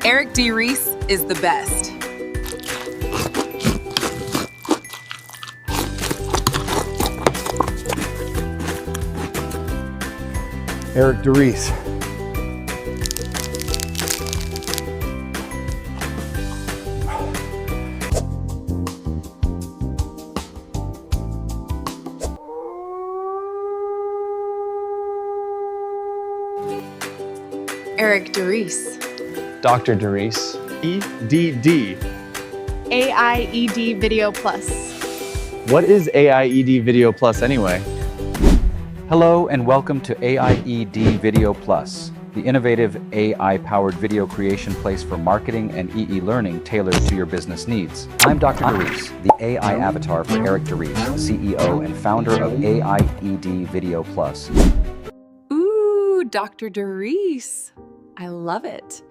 Eric DeRise is the best. Eric DeRise. Eric DeRise. Dr. DeRise. EDD. AIED Video Plus. What is AIED Video Plus anyway? Hello and welcome to AIED Video Plus, the innovative AI-powered video creation place for marketing and EE learning tailored to your business needs. I'm Dr. DeRise, the AI avatar for Eric DeRise, CEO and founder of AIED Video Plus. Ooh, Dr. DeRise. I love it.